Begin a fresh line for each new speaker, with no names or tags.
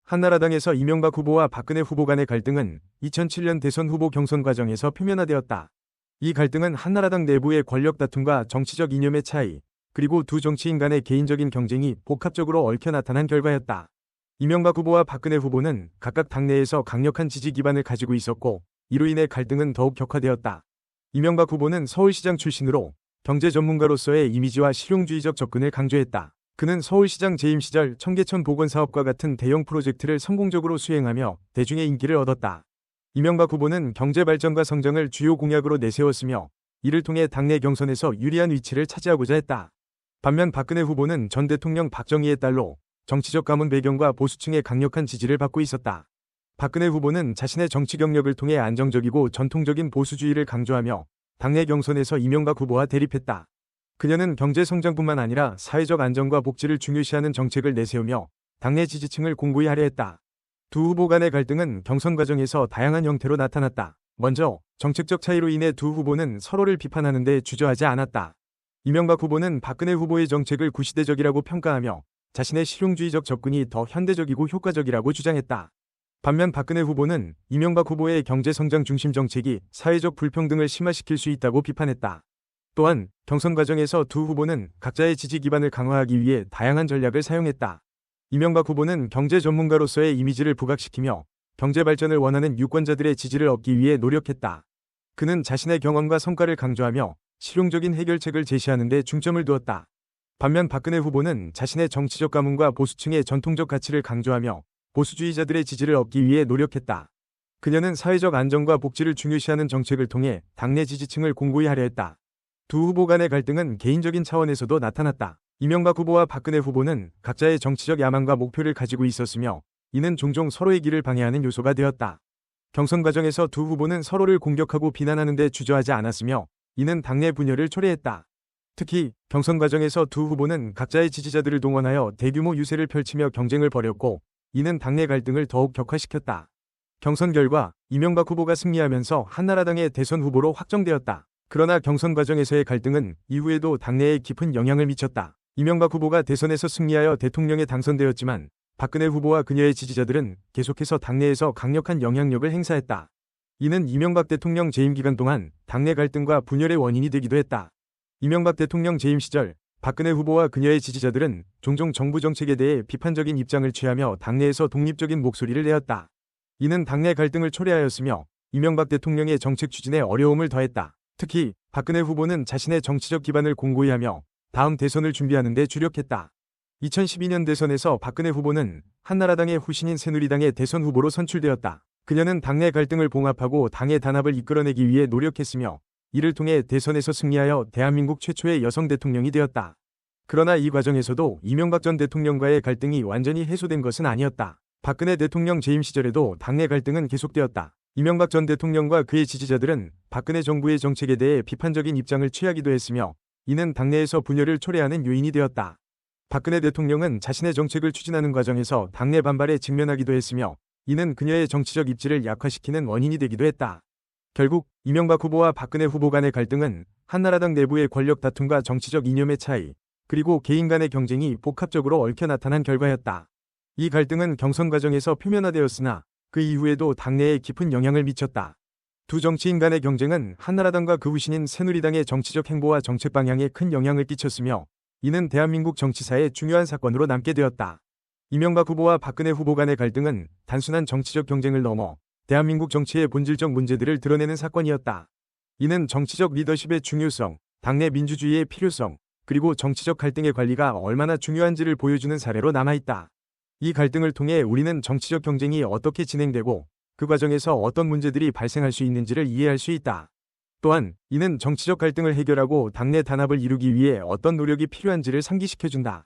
한나라당에서 이명박 후보와 박근혜 후보 간의 갈등은 2007년 대선 후보 경선 과정에서 표면화되었다. 이 갈등은 한나라당 내부의 권력 다툼과 정치적 이념의 차이, 그리고 두 정치인 간의 개인적인 경쟁이 복합적으로 얽혀 나타난 결과였다. 이명박 후보와 박근혜 후보는 각각 당내에서 강력한 지지 기반을 가지고 있었고, 이로 인해 갈등은 더욱 격화되었다. 이명박 후보는 서울시장 출신으로 경제 전문가로서의 이미지와 실용주의적 접근을 강조했다. 그는 서울시장 재임 시절 청계천 보건사업과 같은 대형 프로젝트를 성공적으로 수행하며 대중의 인기를 얻었다. 이명박 후보는 경제발전과 성장을 주요 공약으로 내세웠으며 이를 통해 당내 경선에서 유리한 위치를 차지하고자 했다. 반면 박근혜 후보는 전 대통령 박정희의 딸로 정치적 가문 배경과 보수층의 강력한 지지를 받고 있었다. 박근혜 후보는 자신의 정치 경력을 통해 안정적이고 전통적인 보수주의를 강조하며 당내 경선에서 이명박 후보와 대립했다. 그녀는 경제 성장뿐만 아니라 사회적 안정과 복지를 중요시하는 정책을 내세우며 당내 지지층을 공고히 하려 했다. 두 후보 간의 갈등은 경선 과정에서 다양한 형태로 나타났다. 먼저 정책적 차이로 인해 두 후보는 서로를 비판하는 데 주저하지 않았다. 이명박 후보는 박근혜 후보의 정책을 구시대적이라고 평가하며 자신의 실용주의적 접근이 더 현대적이고 효과적이라고 주장했다. 반면 박근혜 후보는 이명박 후보의 경제성장 중심 정책이 사회적 불평등을 심화시킬 수 있다고 비판했다. 또한 경선 과정에서 두 후보는 각자의 지지 기반을 강화하기 위해 다양한 전략을 사용했다. 이명박 후보는 경제 전문가로서의 이미지를 부각시키며 경제 발전을 원하는 유권자들의 지지를 얻기 위해 노력했다. 그는 자신의 경험과 성과를 강조하며 실용적인 해결책을 제시하는 데 중점을 두었다. 반면 박근혜 후보는 자신의 정치적 가문과 보수층의 전통적 가치를 강조하며 보수주의자들의 지지를 얻기 위해 노력했다. 그녀는 사회적 안정과 복지를 중요시하는 정책을 통해 당내 지지층을 공고히 하려 했다. 두 후보 간의 갈등은 개인적인 차원에서도 나타났다. 이명박 후보와 박근혜 후보는 각자의 정치적 야망과 목표를 가지고 있었으며 이는 종종 서로의 길을 방해하는 요소가 되었다. 경선 과정에서 두 후보는 서로를 공격하고 비난하는 데 주저하지 않았으며 이는 당내 분열을 초래했다. 특히 경선 과정에서 두 후보는 각자의 지지자들을 동원하여 대규모 유세를 펼치며 경쟁을 벌였고 이는 당내 갈등을 더욱 격화시켰다. 경선 결과 이명박 후보가 승리하면서 한나라당의 대선 후보로 확정되었다. 그러나 경선 과정에서의 갈등은 이후에도 당내에 깊은 영향을 미쳤다. 이명박 후보가 대선에서 승리하여 대통령에 당선되었지만 박근혜 후보와 그녀의 지지자들은 계속해서 당내에서 강력한 영향력을 행사했다. 이는 이명박 대통령 재임 기간 동안 당내 갈등과 분열의 원인이 되기도 했다. 이명박 대통령 재임 시절 박근혜 후보와 그녀의 지지자들은 종종 정부 정책에 대해 비판적인 입장을 취하며 당내에서 독립적인 목소리를 내었다. 이는 당내 갈등을 초래하였으며 이명박 대통령의 정책 추진에 어려움을 더했다. 특히 박근혜 후보는 자신의 정치적 기반을 공고히 하며 다음 대선을 준비하는 데 주력했다. 2012년 대선에서 박근혜 후보는 한나라당의 후신인 새누리당의 대선 후보로 선출되었다. 그녀는 당내 갈등을 봉합하고 당의 단합을 이끌어내기 위해 노력했으며 이를 통해 대선에서 승리하여 대한민국 최초의 여성 대통령이 되었다. 그러나 이 과정에서도 이명박 전 대통령과의 갈등이 완전히 해소된 것은 아니었다. 박근혜 대통령 재임 시절에도 당내 갈등은 계속되었다. 이명박 전 대통령과 그의 지지자들은 박근혜 정부의 정책에 대해 비판적인 입장을 취하기도 했으며 이는 당내에서 분열을 초래하는 요인이 되었다. 박근혜 대통령은 자신의 정책을 추진하는 과정에서 당내 반발에 직면하기도 했으며 이는 그녀의 정치적 입지를 약화시키는 원인이 되기도 했다. 결국 이명박 후보와 박근혜 후보 간의 갈등은 한나라당 내부의 권력 다툼과 정치적 이념의 차이, 그리고 개인 간의 경쟁이 복합적으로 얽혀 나타난 결과였다. 이 갈등은 경선 과정에서 표면화되었으나 그 이후에도 당내에 깊은 영향을 미쳤다. 두 정치인 간의 경쟁은 한나라당과 그 후신인 새누리당의 정치적 행보와 정책 방향에 큰 영향을 끼쳤으며 이는 대한민국 정치사의 중요한 사건으로 남게 되었다. 이명박 후보와 박근혜 후보 간의 갈등은 단순한 정치적 경쟁을 넘어 대한민국 정치의 본질적 문제들을 드러내는 사건이었다. 이는 정치적 리더십의 중요성, 당내 민주주의의 필요성, 그리고 정치적 갈등의 관리가 얼마나 중요한지를 보여주는 사례로 남아있다. 이 갈등을 통해 우리는 정치적 경쟁이 어떻게 진행되고 그 과정에서 어떤 문제들이 발생할 수 있는지를 이해할 수 있다. 또한 이는 정치적 갈등을 해결하고 당내 단합을 이루기 위해 어떤 노력이 필요한지를 상기시켜준다.